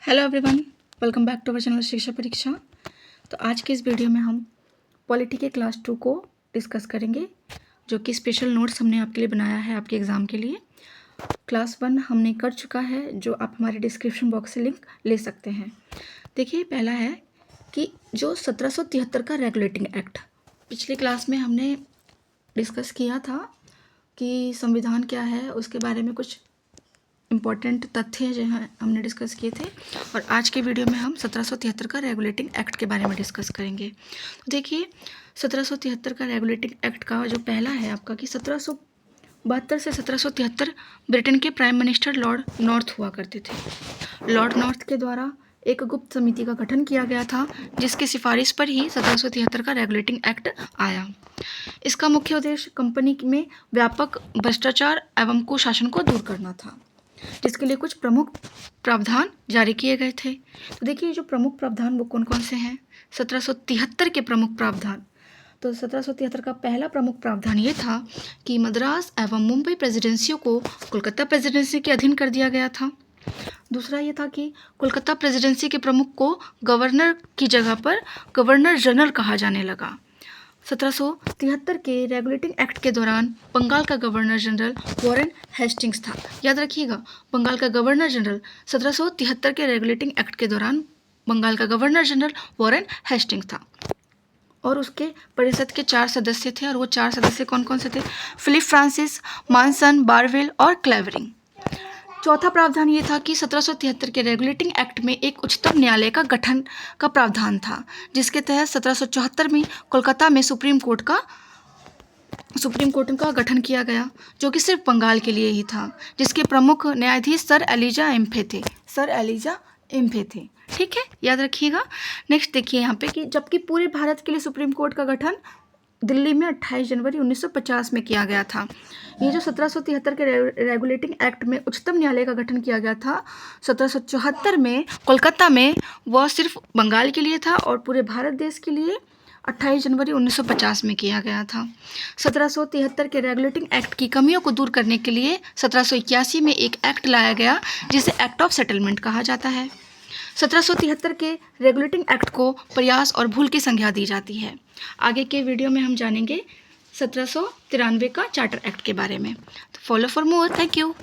Hello everyone, welcome back to our channel Shiksha Pariksha. तो आज के इस वीडियो में हम पॉलिटी के क्लास 2 को डिस्कस करेंगे, जो कि स्पेशल नोट्स हमने आपके लिए बनाया है आपके एग्ज़ाम के लिए। क्लास 1 हमने कर चुका है, जो आप हमारे डिस्क्रिप्शन बॉक्स से लिंक ले सकते हैं। देखिए, पहला है कि जो 1773 का रेगुलेटिंग एक्ट, पिछली क्लास में हमने डिस्कस किया था कि संविधान क्या है, उसके बारे में कुछ इम्पॉर्टेंट तथ्य जो हैं हमने डिस्कस किए थे। और आज के वीडियो में हम 1773 का रेगुलेटिंग एक्ट के बारे में डिस्कस करेंगे। तो देखिए, 1773 का रेगुलेटिंग एक्ट का जो पहला है आपका कि 1772 से 1773 ब्रिटेन के प्राइम मिनिस्टर लॉर्ड नॉर्थ हुआ करते थे। लॉर्ड नॉर्थ के द्वारा एक गुप्त समिति का गठन किया गया था, जिसकी सिफारिश पर ही 1773 का रेगुलेटिंग एक्ट आया। इसका मुख्य उद्देश्य कंपनी में व्यापक भ्रष्टाचार एवं कुशासन को दूर करना था, जिसके लिए कुछ प्रमुख प्रावधान जारी किए गए थे। तो देखिए, जो प्रमुख प्रावधान वो कौन कौन से हैं। 1773 के प्रमुख प्रावधान, तो 1773 का पहला प्रमुख प्रावधान ये था कि मद्रास एवं मुंबई प्रेसिडेंसियों को कोलकाता प्रेसिडेंसी के अधीन कर दिया गया था। दूसरा ये था कि कोलकाता प्रेसिडेंसी के प्रमुख को गवर्नर की जगह पर गवर्नर जनरल कहा जाने लगा। 1773 के रेगुलेटिंग एक्ट के दौरान बंगाल का गवर्नर जनरल वॉरेन हेस्टिंग्स था। याद रखिएगा, बंगाल का गवर्नर जनरल 1773 के रेगुलेटिंग एक्ट के दौरान बंगाल का गवर्नर जनरल वॉरेन हेस्टिंग्स था। और उसके परिषद के 4 सदस्य थे, और वो 4 सदस्य कौन कौन से थे। फिलिप फ्रांसिस, मानसन, बारवेल और क्लेवरिंग। चौथा प्रावधान ये था कि 1773 के रेगुलेटिंग एक्ट में एक उच्चतम न्यायालय का गठन का प्रावधान था, जिसके तहत 1774 में कोलकाता में सुप्रीम कोर्ट का गठन किया गया, जो कि सिर्फ बंगाल के लिए ही था, जिसके प्रमुख न्यायाधीश सर एलिजा एम्फे थे। ठीक है, याद रखिएगा। नेक्स्ट देखिए यहाँ पे कि जबकि पूरे भारत के लिए सुप्रीम कोर्ट का गठन दिल्ली में 28 जनवरी 1950 में किया गया था। ये जो 1773 के रेगुलेटिंग एक्ट में उच्चतम न्यायालय का गठन किया गया था 1774 में कोलकाता में, वह सिर्फ बंगाल के लिए था, और पूरे भारत देश के लिए 28 जनवरी 1950 में किया गया था। 1773 के रेगुलेटिंग एक्ट की कमियों को दूर करने के लिए 1781 में एक एक्ट लाया गया, जिसे एक्ट ऑफ सेटलमेंट कहा जाता है। 1773 के रेगुलेटिंग एक्ट को प्रयास और भूल की संज्ञा दी जाती है। आगे के वीडियो में हम जानेंगे 1793 का चार्टर एक्ट के बारे में। तो follow for more. Thank you.